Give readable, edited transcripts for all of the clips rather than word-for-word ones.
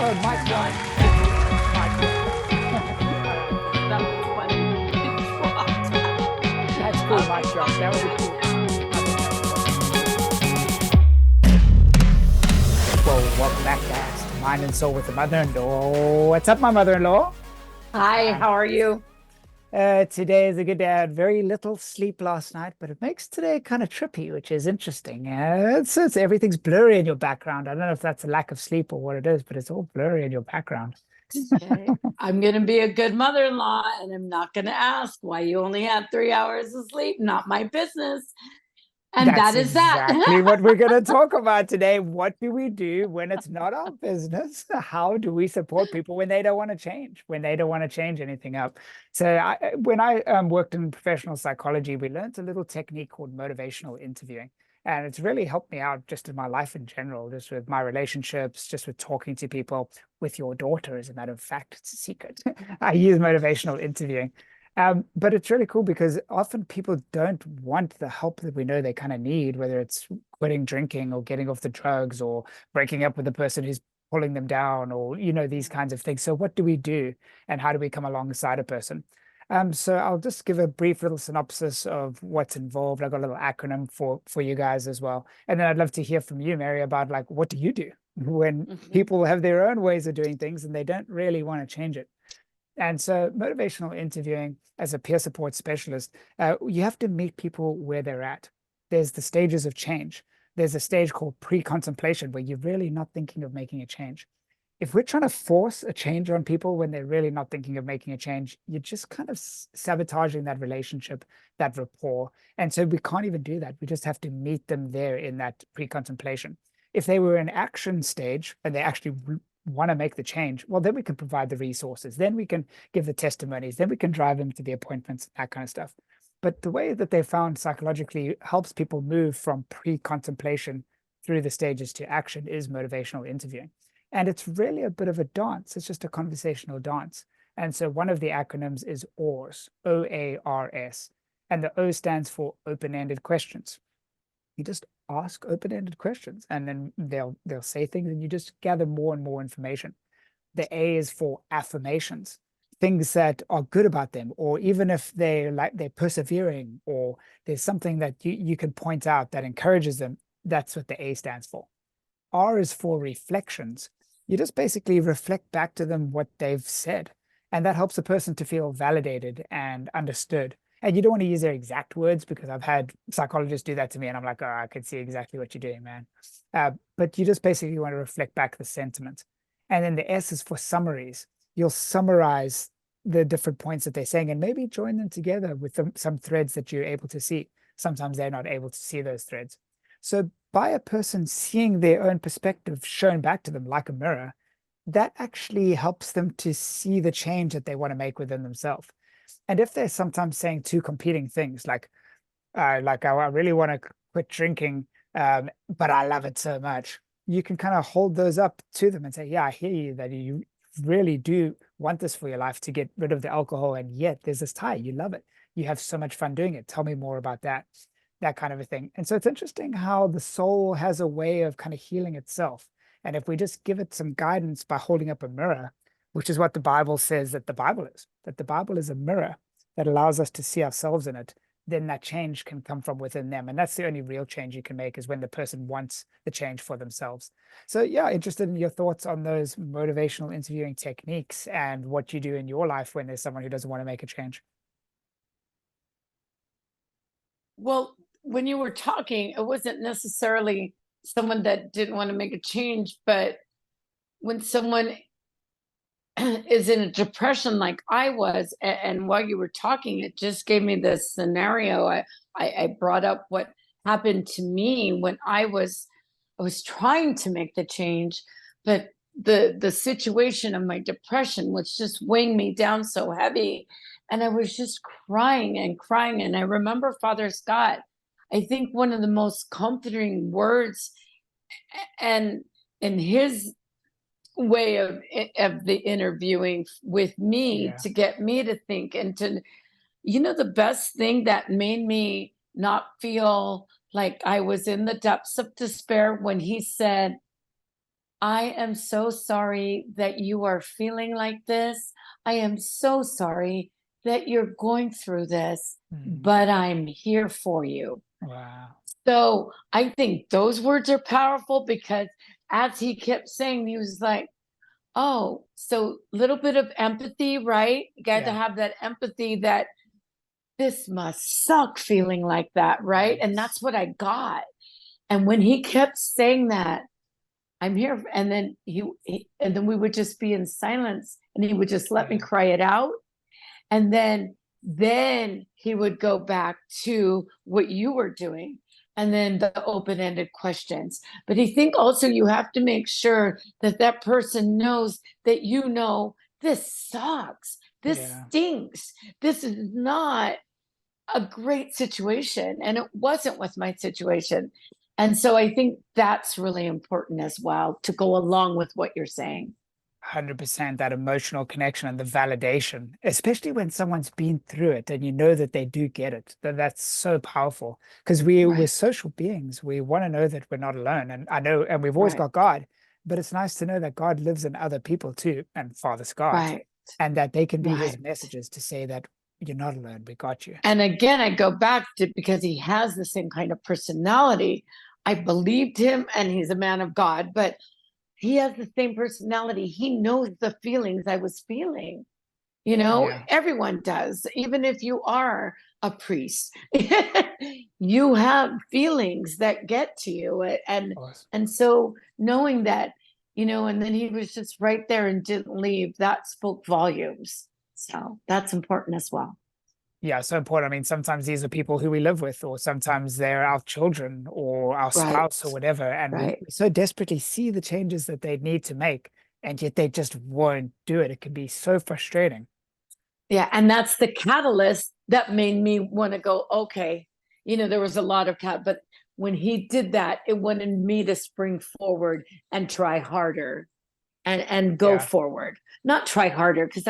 episode, Mike one. That was funny. That's cool, Mike drop. That was a cool. Well, welcome back, guys, to Mind and Soul with the mother-in-law. What's up, my mother-in-law? Hi, how are you? Today is a good day. I had very little sleep last night, but it makes today kind of trippy, which is interesting. It's everything's blurry in your background. I don't know if that's a lack of sleep or what it is, but it's all blurry in your background. Okay. I'm going to be a good mother-in-law, and I'm not going to ask why you only had 3 hours of sleep. Not my business. And That's that is exactly that. what we're going to talk about today. What do we do when it's not our business? How do we support people when they don't want to change, when they don't want to change anything up? So when I worked in professional psychology, we learned a little technique called motivational interviewing. And it's really helped me out just in my life in general, just with my relationships, just with talking to people, with your daughter, as a matter of fact. It's a secret. I use motivational interviewing. But it's really cool because often people don't want the help that we know they kind of need, whether it's quitting drinking or getting off the drugs or breaking up with the person who's pulling them down or, these kinds of things. So what do we do and how do we come alongside a person? So I'll just give a brief little synopsis of what's involved. I've got a little acronym for you guys as well. And then I'd love to hear from you, Mary, about like, what do you do when people have their own ways of doing things and they don't really want to change it? And so motivational interviewing as a peer support specialist, you have to meet people where they're at. There's the stages of change. There's a stage called pre-contemplation where you're really not thinking of making a change. If we're trying to force a change on people when they're really not thinking of making a change, you're just kind of sabotaging that relationship, that rapport. And so we can't even do that. We just have to meet them there in that pre-contemplation. If they were in action stage and they actually want to make the change, well, then we can provide the resources. Then we can give the testimonies. Then we can drive them to the appointments, that kind of stuff. But the way that they found psychologically helps people move from pre-contemplation through the stages to action is motivational interviewing. And it's really a bit of a dance. It's just a conversational dance. And so one of the acronyms is OARS, OARS. And the O stands for open-ended questions. You just ask open-ended questions and then they'll say things and you just gather more and more information. The A is for affirmations, things that are good about them, or even if they're persevering or there's something that you can point out that encourages them, that's what the A stands for. R is for reflections. You just basically reflect back to them what they've said, and that helps a person to feel validated and understood. And you don't want to use their exact words because I've had psychologists do that to me and I'm like, oh, I can see exactly what you're doing, man. But you just basically want to reflect back the sentiment. And then the S is for summaries. You'll summarize the different points that they're saying and maybe join them together with some threads that you're able to see. Sometimes they're not able to see those threads. So by a person seeing their own perspective shown back to them like a mirror, that actually helps them to see the change that they want to make within themselves. And if they're sometimes saying two competing things, like I really want to quit drinking, but I love it so much, you can kind of hold those up to them and say, yeah, I hear you that you really do want this for your life to get rid of the alcohol. And yet there's this tie, you love it. You have so much fun doing it. Tell me more about that kind of a thing. And so it's interesting how the soul has a way of kind of healing itself. And if we just give it some guidance by holding up a mirror, which is what the Bible says that the Bible is a mirror that allows us to see ourselves in it, then that change can come from within them. And that's the only real change you can make is when the person wants the change for themselves. So yeah, interested in your thoughts on those motivational interviewing techniques and what you do in your life when there's someone who doesn't want to make a change. Well, when you were talking, it wasn't necessarily someone that didn't want to make a change, but when someone is in a depression like I was, and while you were talking, it just gave me this scenario. I brought up what happened to me when I was trying to make the change, but the situation of my depression was just weighing me down so heavy, and I was just crying and crying. And I remember Father Scott, I think one of the most comforting words, and in his way of the interviewing with me Yeah. to get me to think and to, the best thing that made me not feel like I was in the depths of despair when he said, I am so sorry that you are feeling like this. I am so sorry that you're going through this, Mm. but I'm here for you. Wow. So I think those words are powerful because as he kept saying, he was like, oh, so little bit of empathy, right? You got to Yeah. have that empathy that this must suck feeling like that, right? And Yes. that's what I got. And when he kept saying that, I'm here, and then and then we would just be in silence, and he would just let me Yeah. cry it out, and then he would go back to what you were doing, and then the open-ended questions. But I think also you have to make sure that that person knows that you know this sucks, this Yeah. stinks, this is not a great situation, and it wasn't with my situation. And so I think that's really important as well to go along with what you're saying. 100% that emotional connection and the validation, especially when someone's been through it and you know that they do get it. That's so powerful because we're Right, social beings. We want to know that we're not alone. And I know, and we've always right, got God, but it's nice to know that God lives in other people too, and Father Scott, right, and that they can be his right. messages to say that you're not alone. We got you. And again, I go back to because he has the same kind of personality. I believed him and he's a man of God, but he has the same personality. He knows the feelings I was feeling. You know, Yeah, everyone does, even if you are a priest. You have feelings that get to you. awesome. And so knowing that, and then he was just right there and didn't leave, that spoke volumes. So that's important as well. Yeah, so important. I mean, sometimes these are people who we live with, or sometimes they're our children or our Right. spouse or whatever. And we Right. so desperately see the changes that they need to make, and yet they just won't do it. It can be so frustrating. Yeah, and that's the catalyst that made me want to go, okay. There was a lot of but when he did that, it wanted me to spring forward and try harder and go Yeah, forward. Not try harder, because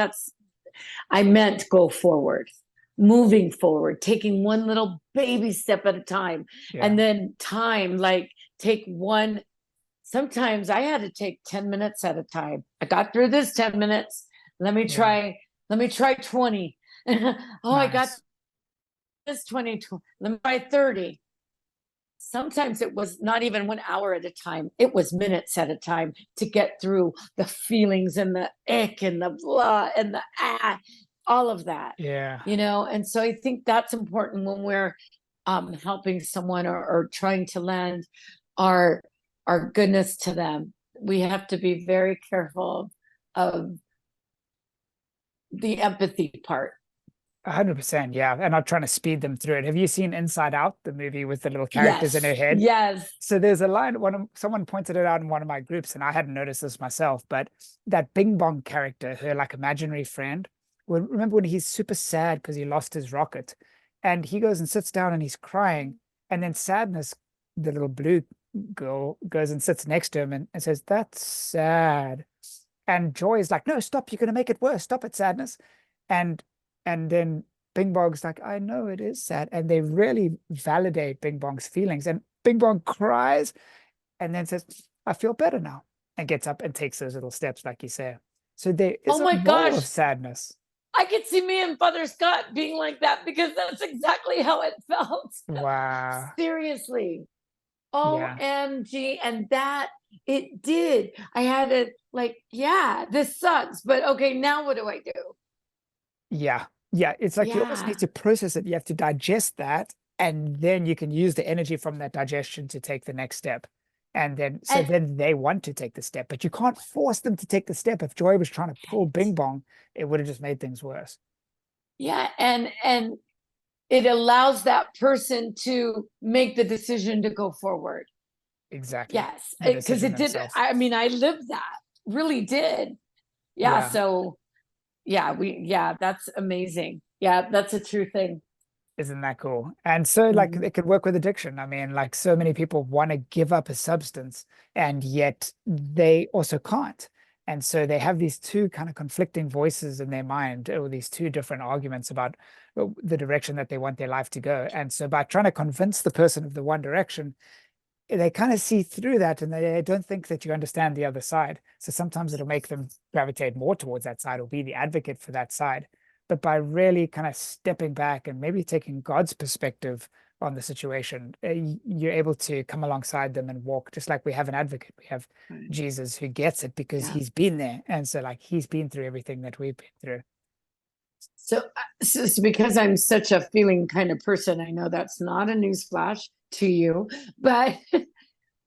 I meant go forward, moving forward, taking one little baby step at a time. yeah, And then time, like take one. Sometimes I had to take 10 minutes at a time. I got through this 10 minutes. Let me yeah. try, let me try 20. Oh, I got Nice. this 20. Let me try 30. Sometimes it was not even 1 hour at a time. It was minutes at a time to get through the feelings and the ick and the blah and the all of that. Yeah, And so I think that's important when we're helping someone or trying to lend our our goodness to them. We have to be very careful of the empathy part. 100%. Yeah, and not trying to speed them through it. Have you seen Inside Out, the movie with the little characters in her Yes, head? yes. So there's a line, someone pointed it out in one of my groups, and I hadn't noticed this myself, but that Bing Bong character, her like imaginary friend, remember when he's super sad because he lost his rocket, and he goes and sits down and he's crying, and then Sadness, the little blue girl, goes and sits next to him and says, "That's sad." And Joy is like, "No, stop, you're gonna make it worse. Stop it, Sadness." And and then Bing Bong's like, "I know it is sad." And they really validate Bing Bong's feelings. And Bing Bong cries and then says, "I feel better now," and gets up and takes those little steps, like you say. So there Oh is a my role of gosh, sadness. I could see me and Father Scott being like that because that's exactly how it felt. Wow. Seriously. Yeah. OMG. And that it did. I had to like, yeah, this sucks. But okay, now what do I do? Yeah. Yeah. It's like you almost Yeah. need to process it. You have to digest that, and then you can use the energy from that digestion to take the next step. And then, so And then they want to take the step, but you can't force them to take the step. If Joy was trying to pull Bing Bong, it would have just made things worse. yeah, and it allows that person to make the decision to go forward. Exactly. Yes. The Because decision it did, themselves. I mean, I lived that. Really did. Yeah. Yeah. So yeah, that's amazing. Yeah, that's a true thing. Isn't that cool? And so, like, Mhm. it could work with addiction. I mean, like, so many people want to give up a substance, and yet they also can't. And so they have these two kind of conflicting voices in their mind, or these two different arguments about the direction that they want their life to go. And so, by trying to convince the person of the one direction, they kind of see through that, and they don't think that you understand the other side. So sometimes it'll make them gravitate more towards that side or be the advocate for that side. But by really kind of stepping back and maybe taking God's perspective on the situation, you're able to come alongside them and walk just like we have an advocate. We have Right. Jesus who gets it because Yeah. he's been there. And so like he's been through everything that we've been through. So because I'm such a feeling kind of person, I know that's not a newsflash to you, but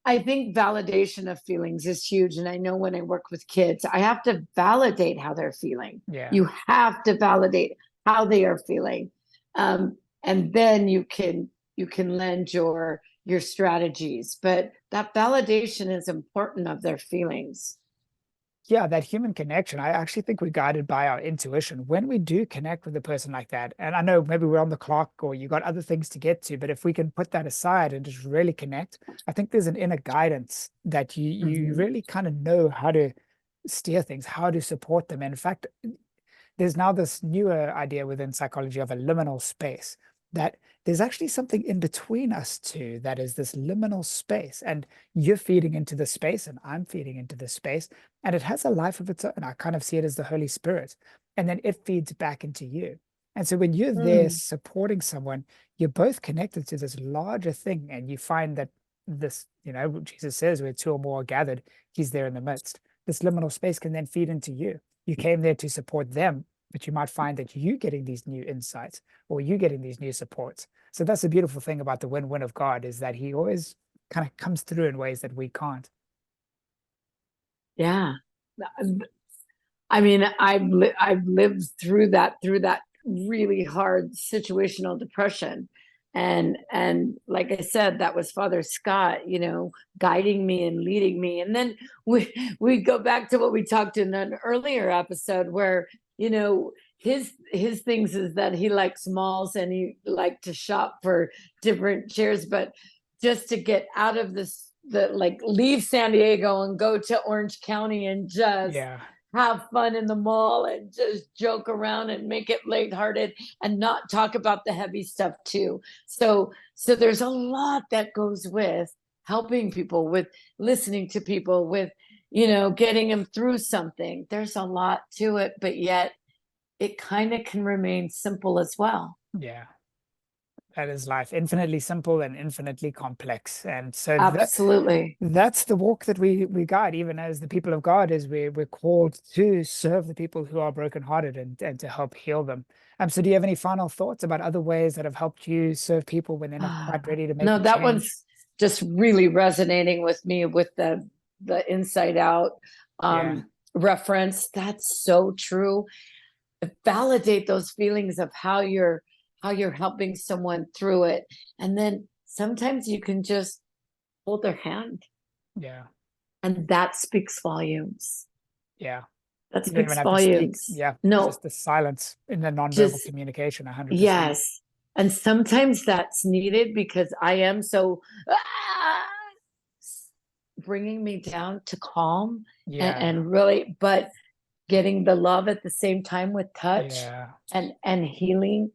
I think validation of feelings is huge. And I know when I work with kids, I have to validate how they're feeling. Yeah. You have to validate how they are feeling. And then you can lend your strategies. But that validation is important of their feelings. Yeah, that human connection. I actually think we're guided by our intuition when we do connect with a person like that. And I know maybe we're on the clock or you got other things to get to, but if we can put that aside and just really connect, I think there's an inner guidance that you Mhm. really kind of know how to steer things, how to support them. And in fact, there's now this newer idea within psychology of a liminal space, that there's actually something in between us two that is this liminal space. And you're feeding into the space, and I'm feeding into the space, and it has a life of its own. I kind of see it as the Holy Spirit. And then it feeds back into you. And so when you're there Mm. supporting someone, you're both connected to this larger thing. And you find that this, Jesus says, where two or more are gathered, he's there in the midst. This liminal space can then feed into you. You came there to support them, but you might find that you getting these new insights or you getting these new supports. So that's the beautiful thing about the win-win of God, is that he always kind of comes through in ways that we can't. Yeah. I mean, I've lived through that really hard situational depression. And like I said, that was Father Scott, guiding me and leading me. And then we go back to what we talked in an earlier episode where, his things is that he likes malls and he liked to shop for different chairs, but just to get out of leave San Diego and go to Orange County and just Yeah. have fun in the mall and just joke around and make it lighthearted and not talk about the heavy stuff too. So there's a lot that goes with helping people, with listening to people, with getting them through something. There's a lot to it, but yet it kind of can remain simple as well. Yeah. That is life, infinitely simple and infinitely complex. And so Absolutely. that's the walk that we guide, even as the people of God, is we're called to serve the people who are brokenhearted and to help heal them. So do you have any final thoughts about other ways that have helped you serve people when they're not quite ready to make No, a that change? one's just really resonating with me with the Inside Out Yeah. reference. That's so true. Validate those feelings of how you're helping someone through it. And then sometimes you can just hold their hand, Yeah. and that speaks volumes. Yeah. That You don't even speaks have to speak. volumes. Yeah. It's No, just the silence in the nonverbal just communication, 100%. yes. And sometimes that's needed because I am so bringing me down to calm Yeah. and really, but getting the love at the same time with touch Yeah. and healing.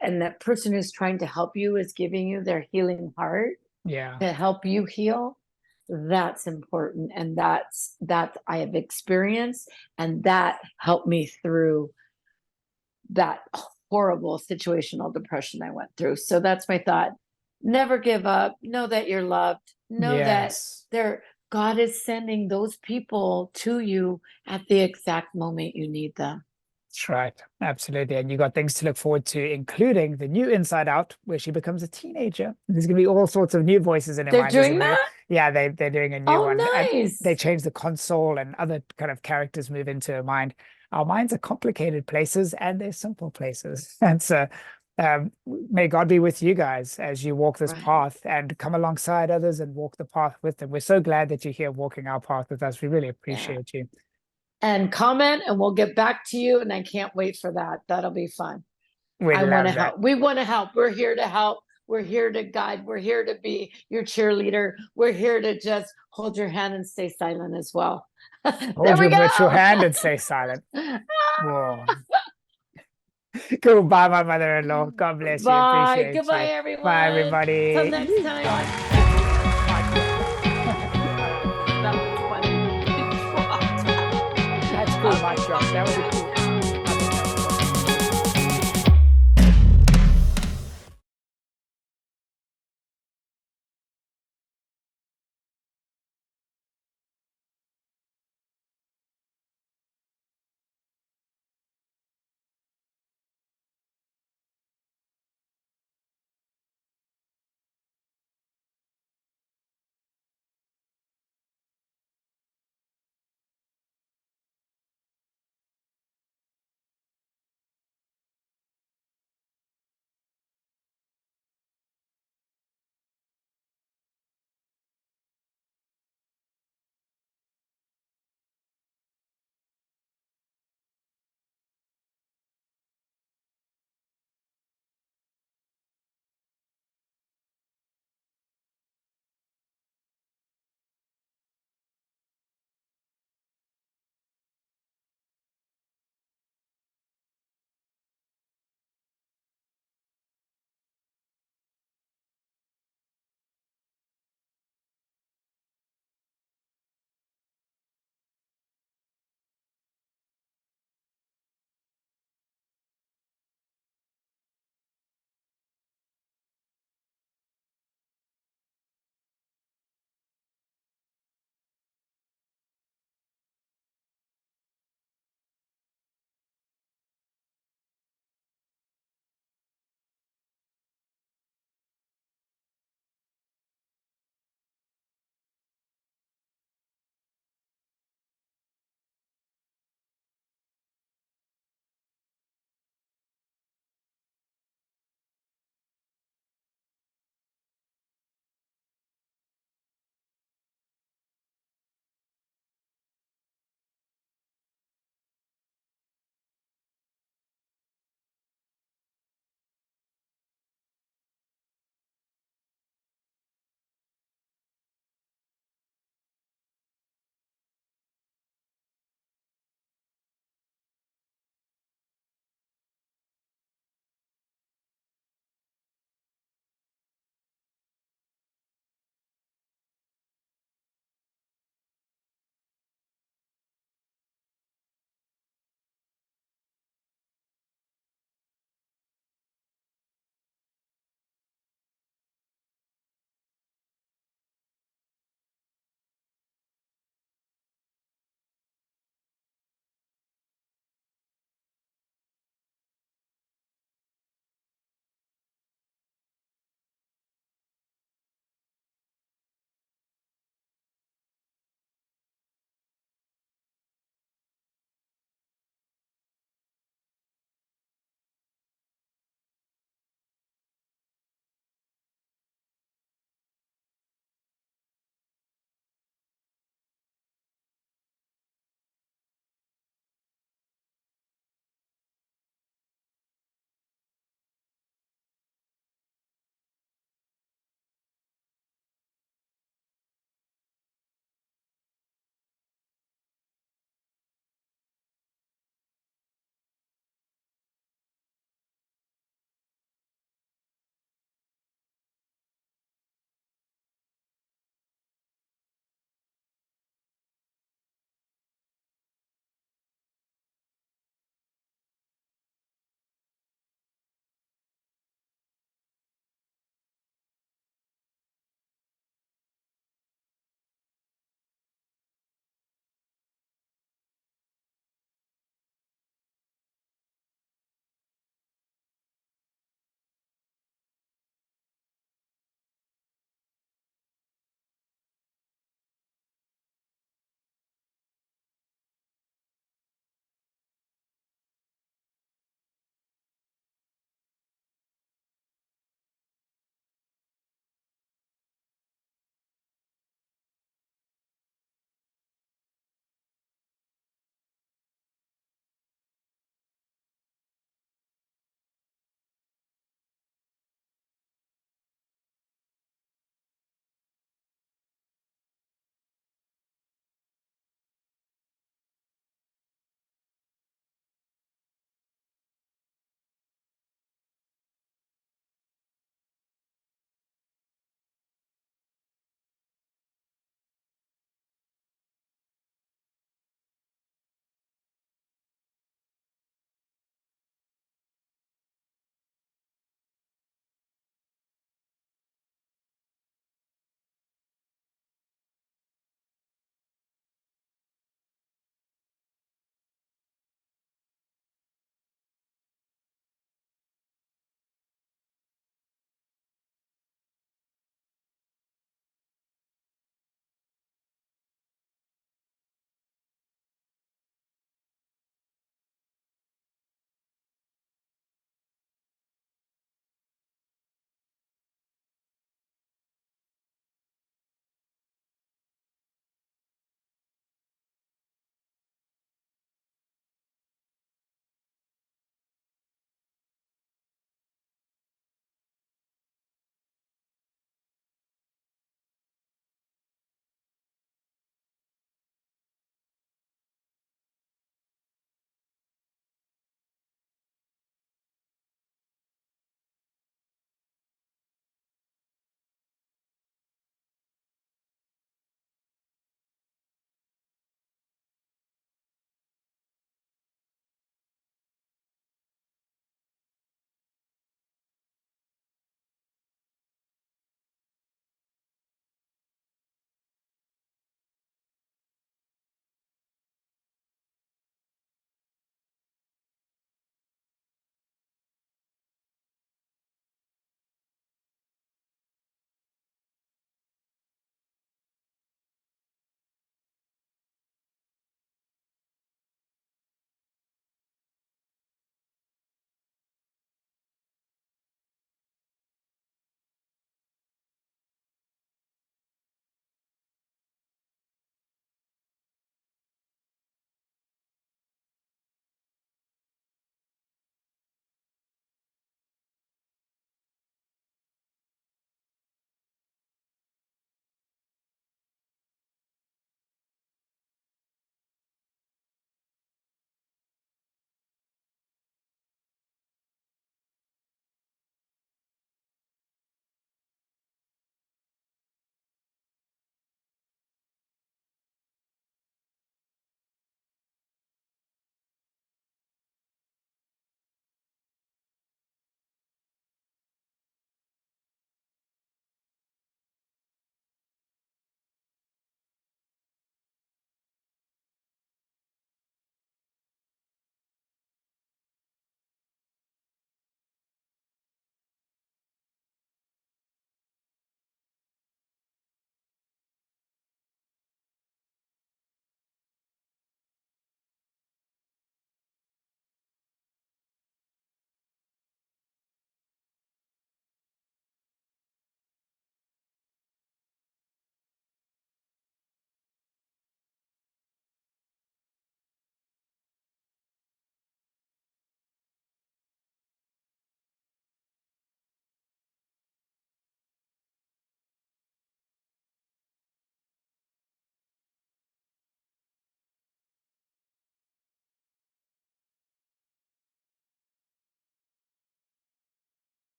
And that person who's trying to help you is giving you their healing heart Yeah. to help you heal. That's important. And that I have experienced, and that helped me through that horrible situational depression I went through. So that's my thought. Never give up. Know that you're loved. Know that Yes. God is sending those people to you at the exact moment you need them. That's right. Absolutely. And you got things to look forward to, including the new Inside Out, where she becomes a teenager. There's going to be all sorts of new voices in her They're mind, isn't doing there? that? Yeah, they're doing a new one. Oh, And they nice. change the console and other kind of characters move into her mind. Our minds are complicated places and they're simple places. And so may God be with you guys as you walk this Right. path and come alongside others and walk the path with them. We're so glad that you're here walking our path with us. We really Yeah. appreciate you. And comment and we'll get back to you. And I can't wait for that. That'll be fun. We I want to love that. help. We want to help. We're here to help. We're here to guide. We're here to be your cheerleader. We're here to just hold your hand and stay silent as well. There Hold we your virtual go. hand and stay silent. Whoa. Goodbye, my mother-in-law. God bless you. Bye. Appreciate Goodbye, you. Bye, everyone. Till everybody. next Bye. time. job. That was a